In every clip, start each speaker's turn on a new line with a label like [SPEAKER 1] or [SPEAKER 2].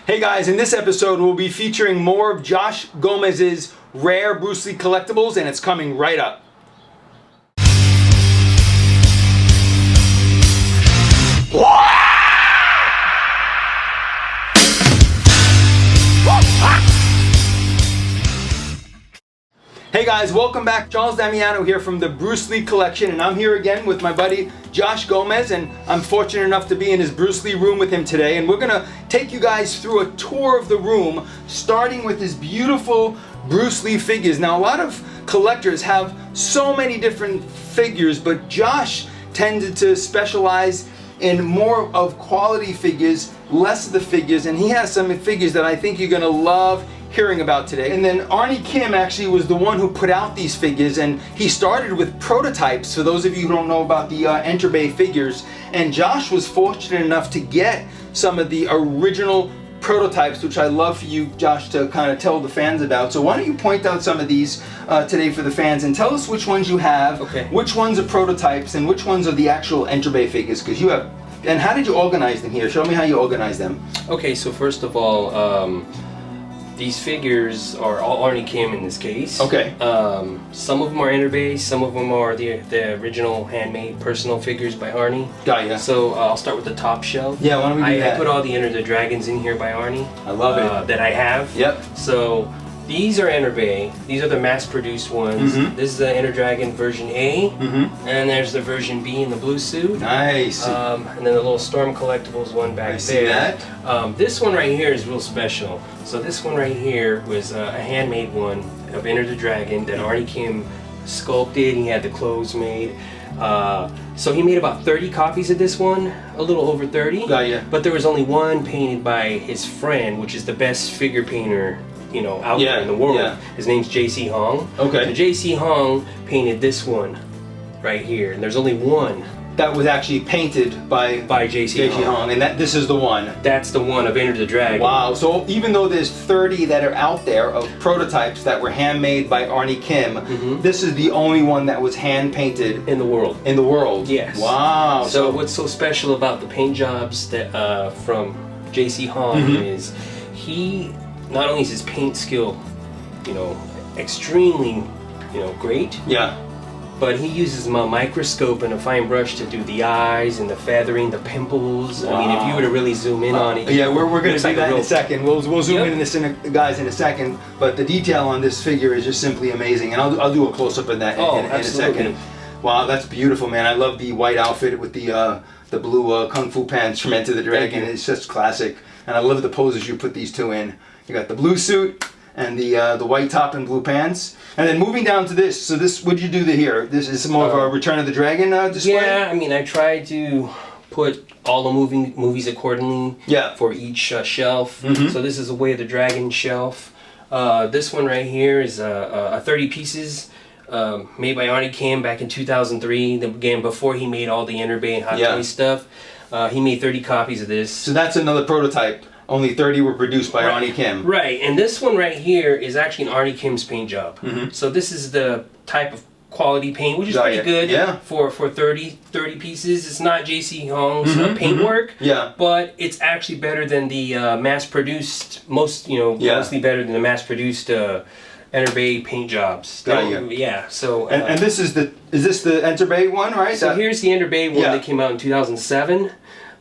[SPEAKER 1] Hey guys, in this episode we'll be featuring more of Josh Gomez's rare Bruce Lee collectibles, and it's coming right up. Hey guys, welcome back. Charles Damiano here from the Bruce Lee collection, and I'm here again with my buddy Josh Gomez, and I'm fortunate enough to be in his Bruce Lee room with him today, and we're gonna take you guys through a tour of the room, starting with his beautiful Bruce Lee figures. Now, a lot of collectors have so many different figures, but Josh tended to specialize in more of quality figures, less of the figures, and he has some figures that I think you're gonna love hearing about today. And then Arni Kim actually was the one who put out these figures, and he started with prototypes, for those of you who don't know about the Enter Bay figures. And Josh was fortunate enough to get some of the original prototypes, which I love for you, Josh, to kind of tell the fans about. So why don't you point out some of these today for the fans, and tell us which ones you have, which ones are prototypes, and which ones are the actual Enter Bay figures, because you have. And how did you organize them here? Show me how you organize them.
[SPEAKER 2] Okay, so first of all, these figures are all Arni Kim in this case.
[SPEAKER 1] Okay.
[SPEAKER 2] Some of them are Enter Bay, some of them are the original handmade personal figures by Arni.
[SPEAKER 1] Got ya.
[SPEAKER 2] So I'll start with the top shelf.
[SPEAKER 1] Yeah, why don't we do that?
[SPEAKER 2] I put all the Enter the Dragons in here by Arni.
[SPEAKER 1] I love it.
[SPEAKER 2] That I have.
[SPEAKER 1] Yep.
[SPEAKER 2] So these are Enter Bay. These are the mass-produced ones. This is the Enter Dragon version A, and there's the version B in the blue suit.
[SPEAKER 1] Nice.
[SPEAKER 2] And then the little Storm Collectibles one back there.
[SPEAKER 1] See that?
[SPEAKER 2] This one right here is real special. So this one right here was a handmade one of Enter the Dragon that Arni Kim sculpted. He had the clothes made. So he made about 30 copies of this one, a little over 30.
[SPEAKER 1] Got ya.
[SPEAKER 2] But there was only one painted by his friend, which is the best figure painter, you know, out there in the world.
[SPEAKER 1] Yeah.
[SPEAKER 2] His name's J.C. Hong.
[SPEAKER 1] Okay.
[SPEAKER 2] So J.C. Hong painted this one right here, and there's only one
[SPEAKER 1] that was actually painted by
[SPEAKER 2] J.C.
[SPEAKER 1] Hong, and this is the one.
[SPEAKER 2] That's the one of Enter the Dragon.
[SPEAKER 1] Wow. So even though there's 30 that are out there of prototypes that were handmade by Arni Kim, this is the only one that was hand painted
[SPEAKER 2] in the world.
[SPEAKER 1] In the world.
[SPEAKER 2] Yes.
[SPEAKER 1] Wow.
[SPEAKER 2] So what's so special about the paint jobs that from J.C. Hong is he not only is his paint skill, you know, extremely, you know, great.
[SPEAKER 1] Yeah.
[SPEAKER 2] But he uses a microscope and a fine brush to do the eyes and the feathering, the pimples.
[SPEAKER 1] Wow.
[SPEAKER 2] I mean, if you were to really zoom in on it.
[SPEAKER 1] Yeah, we're going to do
[SPEAKER 2] like
[SPEAKER 1] that in a second. We'll zoom in this guys in a second. But the detail on this figure is just simply amazing, and I'll do a close up of that in a second. Wow, that's beautiful, man. I love the white outfit with the blue kung fu pants from Enter the Dragon. It's just classic, and I love the poses you put these two in. You got the blue suit and the white top and blue pants. And then moving down to this, so this, what'd you do here? This is more of a Return of the Dragon display?
[SPEAKER 2] Yeah, I mean, I tried to put all the movies accordingly for each shelf. So this is a Way of the Dragon shelf. This one right here is 30 pieces made by Arni Kim back in 2003. Again, before he made all the Enter Bay and Hot Toy stuff. He made 30 copies of this.
[SPEAKER 1] So that's another prototype. Only 30 were produced by Arni Kim.
[SPEAKER 2] Right, and this one right here is actually an Arni Kim's paint job. So this is the type of quality paint, which is pretty good for 30 pieces. It's not J.C. Hong's paint work, but it's actually better than the mass-produced, mostly better than the mass-produced Enter Bay paint jobs. Yeah, so...
[SPEAKER 1] And this is this the Enter Bay one, right?
[SPEAKER 2] So here's the Enter Bay one that came out in 2007.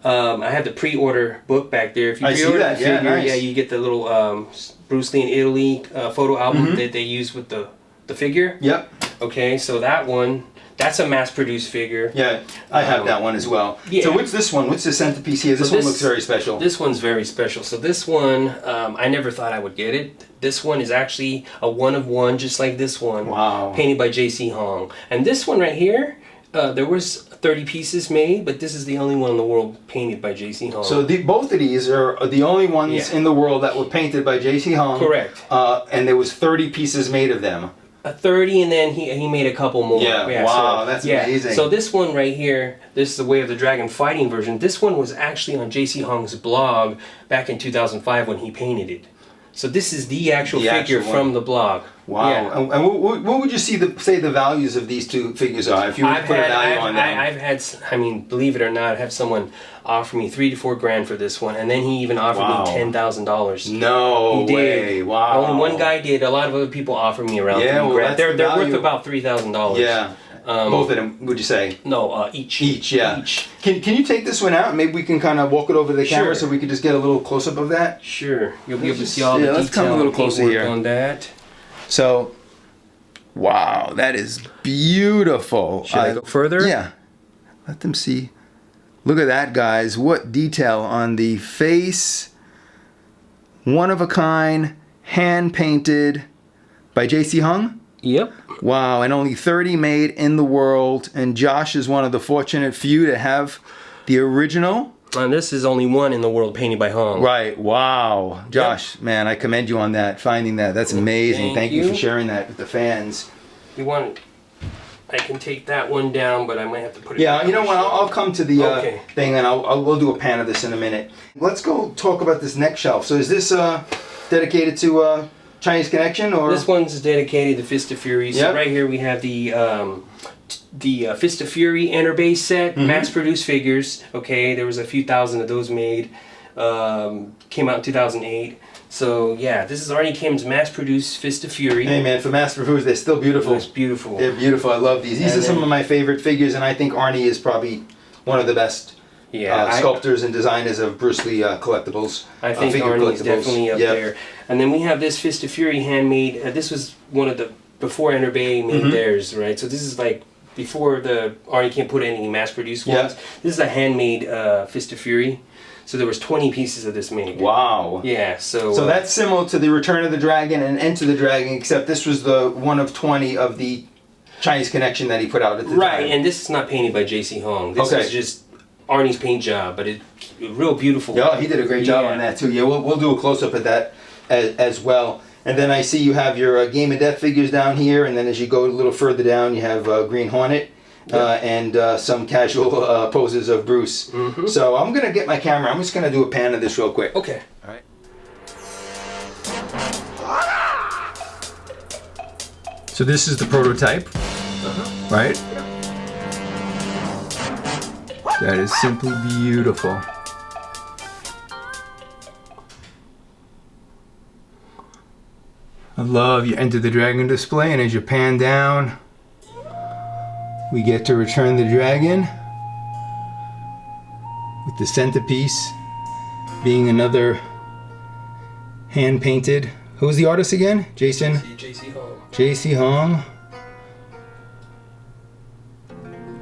[SPEAKER 2] I have the pre-order book back there. If you pre-order the figure, you get the little Bruce Lee in Italy photo album that they use with the figure.
[SPEAKER 1] Yep.
[SPEAKER 2] Okay, so that one, that's a mass-produced figure.
[SPEAKER 1] Yeah, I have that one as well. Yeah. So what's this one? What's the centerpiece here? This one looks very special.
[SPEAKER 2] This one's very special. So this one, I never thought I would get it. This one is actually a one-of-one, just like this one. Wow. Painted by J.C. Hong. And this one right here, there was 30 pieces made, but this is the only one in the world painted by J.C. Hong.
[SPEAKER 1] So both of these are the only ones in the world that were painted by J.C. Hong.
[SPEAKER 2] Correct.
[SPEAKER 1] And there was 30 pieces made of them.
[SPEAKER 2] 30, and then he made a couple more.
[SPEAKER 1] Yeah, wow, so, that's amazing.
[SPEAKER 2] So this one right here, this is the Way of the Dragon fighting version. This one was actually on J.C. Hong's blog back in 2005 when he painted it. So this is the actual
[SPEAKER 1] The
[SPEAKER 2] figure
[SPEAKER 1] actual
[SPEAKER 2] from the blog.
[SPEAKER 1] Wow.
[SPEAKER 2] Yeah.
[SPEAKER 1] And what would you say the values of these two figures are? If you were to put a value on them.
[SPEAKER 2] I've had, I mean, believe it or not, I have someone offer me $3,000 to $4,000 for this one, and then he even offered me $10,000.
[SPEAKER 1] No way! Wow.
[SPEAKER 2] Only one guy did. A lot of other people offered me around $3,000. They're worth about $3,000.
[SPEAKER 1] Yeah. Both of them, would you say?
[SPEAKER 2] No, each.
[SPEAKER 1] Each, yeah.
[SPEAKER 2] Each.
[SPEAKER 1] Can you take this one out? Maybe we can kind of walk it over the camera so we could just get a little close up of that.
[SPEAKER 2] Sure. You'll be able to see all the detail.
[SPEAKER 1] Let's come a little closer here
[SPEAKER 2] on that.
[SPEAKER 1] So, wow, that is beautiful.
[SPEAKER 2] Should I go further?
[SPEAKER 1] Yeah. Let them see. Look at that, guys. What detail on the face. One of a kind, hand painted by J.C. Hung.
[SPEAKER 2] Yep.
[SPEAKER 1] Wow, and only 30 made in the world. And Josh is one of the fortunate few to have the original.
[SPEAKER 2] And this is only one in the world painted by Hung.
[SPEAKER 1] Right, wow. Josh, man, I commend you on that, finding that. That's amazing. Thank you for sharing that with the fans.
[SPEAKER 2] You want... I can take that one down, but I might have to put it
[SPEAKER 1] Yeah,
[SPEAKER 2] down.
[SPEAKER 1] you know what? I'll come to the thing, and we'll do a pan of this in a minute. Let's go talk about this next shelf. So is this dedicated to Chinese Connection, or
[SPEAKER 2] this one's dedicated to Fist of Fury? So right here we have the Fist of Fury Enter Base set, mass-produced figures. Okay, there was a few thousand of those made. Came out in 2008. So yeah, this is Arni Kim's mass-produced Fist of Fury.
[SPEAKER 1] Hey man, for mass-produced, they're still beautiful.
[SPEAKER 2] It's beautiful.
[SPEAKER 1] They're beautiful. I love these. These are some of my favorite figures, and I think Arni is probably one of the best sculptors and designers of Bruce Lee collectibles.
[SPEAKER 2] I think Arni is definitely up there. And then we have this Fist of Fury handmade. This was one of the before Enter Bay made theirs, right? So this is like before the Arni Kim put any mass-produced ones. This is a handmade Fist of Fury. So there was 20 pieces of this made.
[SPEAKER 1] Wow.
[SPEAKER 2] Yeah, so
[SPEAKER 1] that's similar to the Return of the Dragon and Enter the Dragon, except this was the one of 20 of the Chinese Connection that he put out at the time.
[SPEAKER 2] Right, and this is not painted by J.C. Hung. This is just Arni's paint job, but it's real beautiful.
[SPEAKER 1] Yeah, he did a great job on that too. Yeah, we'll do a close-up of that as well. And then I see you have your Game of Death figures down here, and then as you go a little further down, you have Green Hornet. And some casual poses of Bruce. So I'm going to get my camera. I'm just going to do a pan of this real quick.
[SPEAKER 2] Okay.
[SPEAKER 1] All right. So this is the prototype, right? That is simply beautiful. I love you Enter the Dragon display, and as you pan down, we get to Return the Dragon with the centerpiece being another hand-painted. Who was the artist again? J.C.
[SPEAKER 2] Hung.
[SPEAKER 1] J.C. Hung.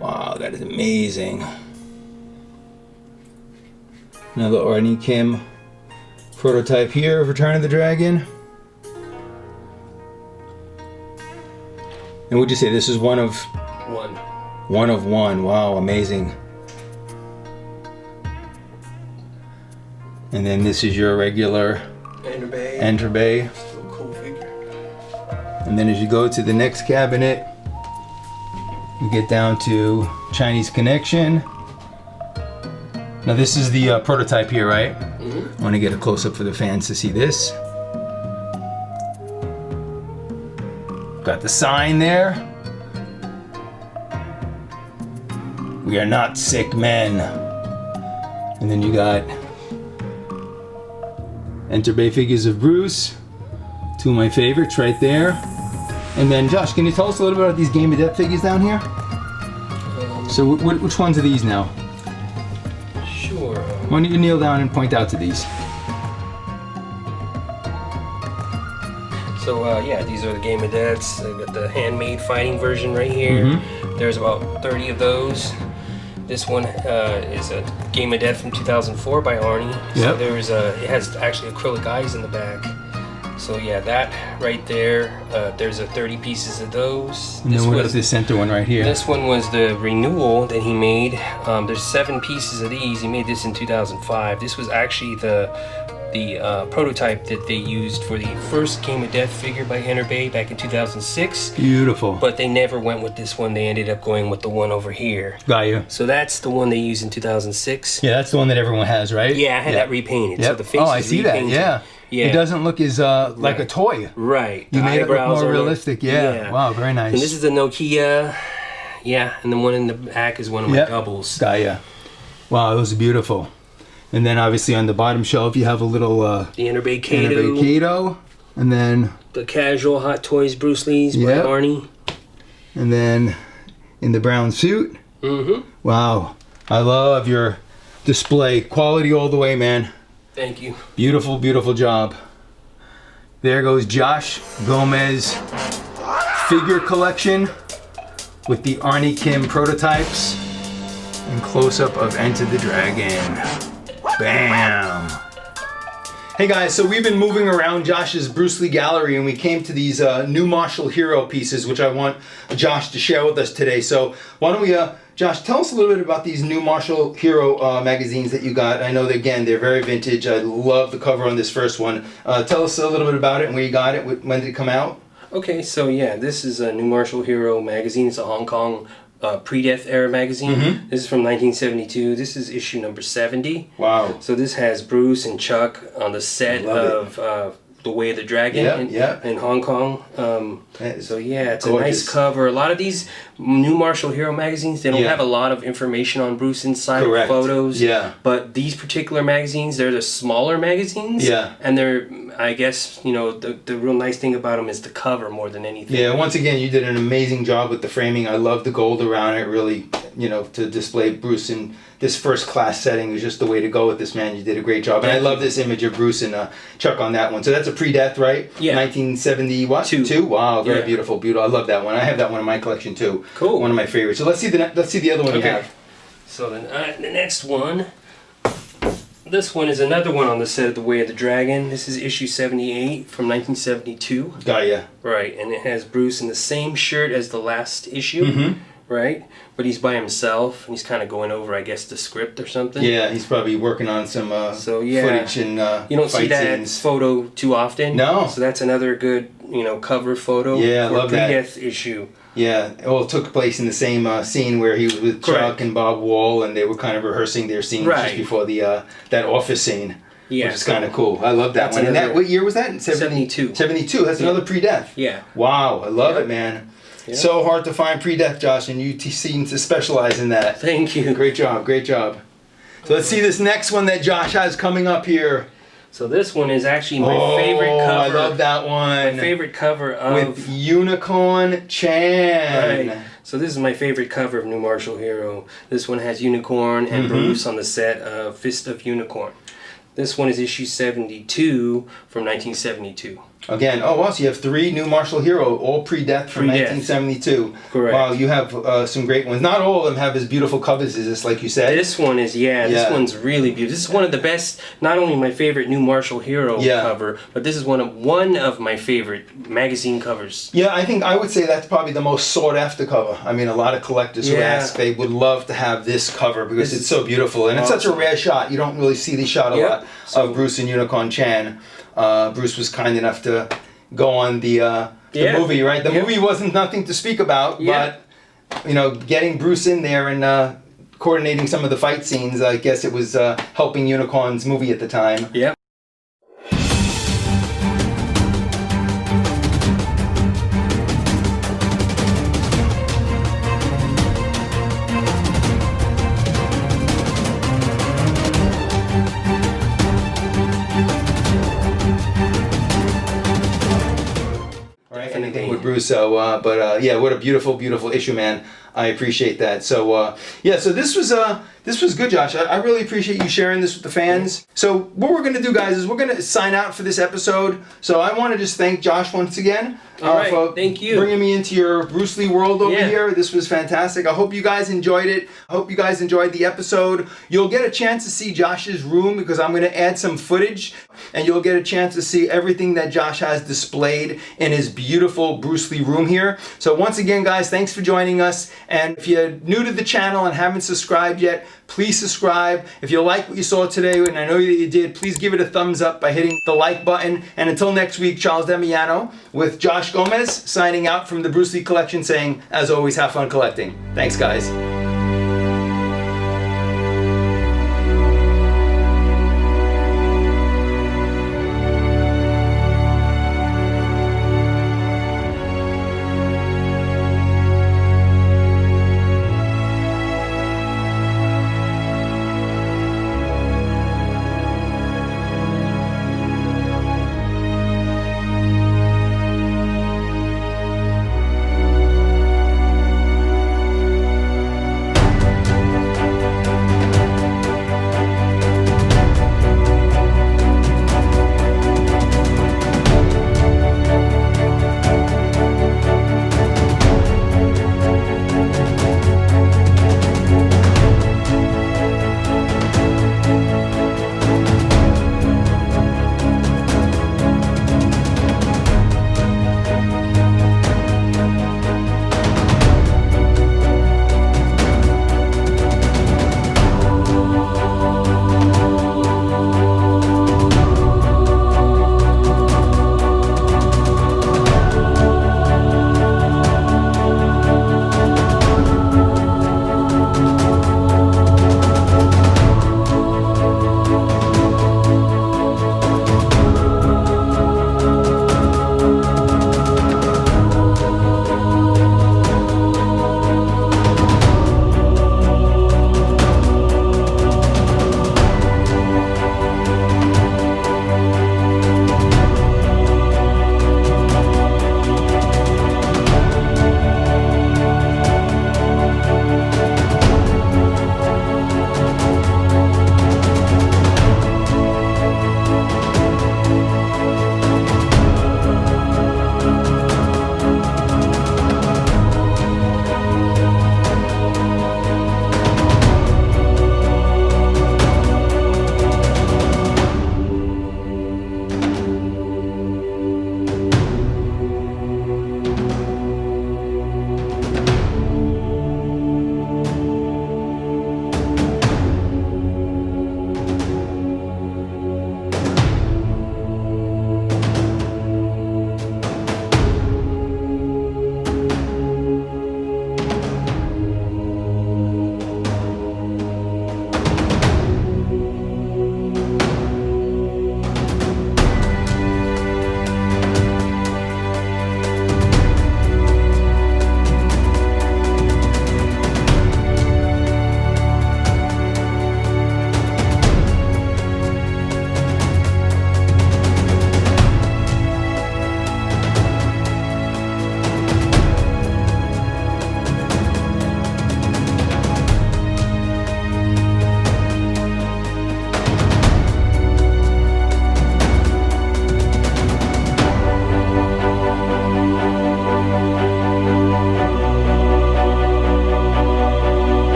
[SPEAKER 1] Wow, that is amazing. Another Arni Kim prototype here of Return of the Dragon. And would you say this is one of... One of one. Wow, amazing. And then this is your regular Enter Bay.
[SPEAKER 2] Still a cool figure.
[SPEAKER 1] And then as you go to the next cabinet, you get down to Chinese Connection. Now this is the prototype here, right? I want to get a close-up for the fans to see this. Got the sign there. We are not sick men. And then you got Enter Bay figures of Bruce. Two of my favorites right there. And then Josh, can you tell us a little bit about these Game of Death figures down here? So which ones are these now?
[SPEAKER 2] Sure.
[SPEAKER 1] Why don't you kneel down and point out to these?
[SPEAKER 2] So yeah, these are the Game of Deaths. I got the handmade fighting version right here. There's about 30 of those. This one is a Game of Death from 2004 by Arni. So there's it has actually acrylic eyes in the back. So yeah, that right there. There's 30 pieces of those.
[SPEAKER 1] And then what is this center one right here?
[SPEAKER 2] This one was the renewal that he made. There's 7 pieces of these. He made this in 2005. This was actually the prototype that they used for the first Game of Death figure by Enter Bay back in 2006.
[SPEAKER 1] Beautiful.
[SPEAKER 2] But they never went with this one. They ended up going with the one over here.
[SPEAKER 1] Got you.
[SPEAKER 2] So that's the one they used in 2006.
[SPEAKER 1] Yeah, that's the one that everyone has, right?
[SPEAKER 2] Yeah, I had that repainted. So the face
[SPEAKER 1] I see that, yeah.
[SPEAKER 2] Yeah.
[SPEAKER 1] It doesn't look as like a toy.
[SPEAKER 2] Right.
[SPEAKER 1] You made it look more
[SPEAKER 2] are
[SPEAKER 1] realistic. Yeah. Wow, very nice.
[SPEAKER 2] And this is a Nokia. Yeah, and the one in the back is one of my doubles.
[SPEAKER 1] Yeah. Wow, those are beautiful. And then obviously on the bottom shelf you have a little
[SPEAKER 2] the Interbay Kato.
[SPEAKER 1] Kato. And then
[SPEAKER 2] the casual Hot Toys Bruce Lee's by Arni.
[SPEAKER 1] And then in the brown suit.
[SPEAKER 2] Mm-hmm.
[SPEAKER 1] Wow. I love your display. Quality all the way, man.
[SPEAKER 2] Thank you.
[SPEAKER 1] Beautiful, beautiful job. There goes Josh Gomez figure collection with the Arni Kim prototypes and close-up of Enter the Dragon. Bam! Hey guys, so we've been moving around Josh's Bruce Lee gallery and we came to these new martial hero pieces which I want Josh to share with us today. So why don't we, Josh, tell us a little bit about these new martial hero magazines that you got. I know that, again, they're very vintage. I love the cover on this first one. Tell us a little bit about it and where you got it. When did it come out?
[SPEAKER 2] Okay, so yeah, this is a new martial hero magazine. It's a Hong Kong pre-death era magazine. Mm-hmm. This is from 1972. This is issue number 70.
[SPEAKER 1] Wow.
[SPEAKER 2] So this has Bruce and Chuck on the set of The Way of the Dragon in Hong Kong. So yeah, it's gorgeous. A nice cover. A lot of these new martial hero magazines, they don't have a lot of information on Bruce inside of photos. Yeah. But these particular magazines, they're the smaller magazines. Yeah. And they're, I guess, you know, the real nice thing about them is the cover more than anything. Yeah,
[SPEAKER 1] once again, you did an amazing job with the framing. I love the gold around it, really, you know, to display Bruce in this first class setting is just the way to go with this, man. You did a great job. And I love this image of Bruce and Chuck on that one. So that's a pre-death, right? Yeah. 1970 what? Two. Wow, very beautiful, beautiful. I love that one. I have that one in my collection too. Cool. One of my favorites. So let's see the other one you have.
[SPEAKER 2] So the next one, this one is another one on the set of The Way of the Dragon. This is issue 78 from 1972.
[SPEAKER 1] Got ya.
[SPEAKER 2] Right, and it has Bruce in the same shirt as the last issue. Mm-hmm. Right? But he's by himself, and he's kind of going over, I guess, the script or something.
[SPEAKER 1] Yeah, he's probably working on some footage and
[SPEAKER 2] you don't see that
[SPEAKER 1] scenes.
[SPEAKER 2] Photo too often.
[SPEAKER 1] No.
[SPEAKER 2] So that's another good, you know, cover photo
[SPEAKER 1] for I love
[SPEAKER 2] a pre-death issue.
[SPEAKER 1] Yeah, it all took place in the same scene where he was with Chuck and Bob Wall, and they were kind of rehearsing their scenes just before the that office scene. Yeah, which is kind of cool. I love that one. And what year was that?
[SPEAKER 2] 72.
[SPEAKER 1] 72. That's another pre-death.
[SPEAKER 2] Yeah.
[SPEAKER 1] Wow, I love it, man. Yeah. So hard to find pre-death, Josh, and you seem to specialize in that.
[SPEAKER 2] Thank you.
[SPEAKER 1] Great job, great job. So let's see this next one that Josh has coming up here.
[SPEAKER 2] So this one is actually my favorite cover.
[SPEAKER 1] I love that one.
[SPEAKER 2] My favorite cover of...
[SPEAKER 1] With Unicorn Chan.
[SPEAKER 2] Right. So this is my favorite cover of New Martial Hero. This one has Unicorn and Bruce on the set of Fist of Unicorn. This one is issue 72 from 1972.
[SPEAKER 1] Again, so you have 3 new martial hero, all pre-death from 1972.
[SPEAKER 2] Correct.
[SPEAKER 1] Wow, you have some great ones. Not all of them have as beautiful covers as this, like you said.
[SPEAKER 2] This one is, this one's really beautiful. This is one of the best, not only my favorite new martial hero cover, but this is one of my favorite magazine covers.
[SPEAKER 1] Yeah, I would say that's probably the most sought after cover. I mean, a lot of collectors who ask, they would love to have this cover because it's so beautiful. And it's such a rare shot. You don't really see this shot a lot of Bruce and Unicorn Chan. Bruce was kind enough to go on the movie, right? The movie wasn't nothing to speak about, but you know, getting Bruce in there and coordinating some of the fight scenes, I guess it was helping Unicorn's movie at the time.
[SPEAKER 2] Yeah.
[SPEAKER 1] Anything with Bruce, so what a beautiful issue, man. I appreciate that. So so this was good, Josh. I really appreciate you sharing this with the fans. So what we're gonna do, guys, is we're gonna sign out for this episode. So I want to just thank Josh once again for
[SPEAKER 2] thank you
[SPEAKER 1] bringing me into your Bruce Lee world over here. This was fantastic. I hope you guys enjoyed it. I hope you guys enjoyed the episode. You'll get a chance to see Josh's room because I'm gonna add some footage, and you'll get a chance to see everything that Josh has displayed in his beautiful Bruce Lee room here. So once again, guys, thanks for joining us. And if you're new to the channel and haven't subscribed yet, please subscribe. If you like what you saw today, and I know that you did, please give it a thumbs up by hitting the like button. And until next week, Charles Damiano with Josh Gomez signing out from the Bruce Lee collection saying, as always, have fun collecting. Thanks, guys.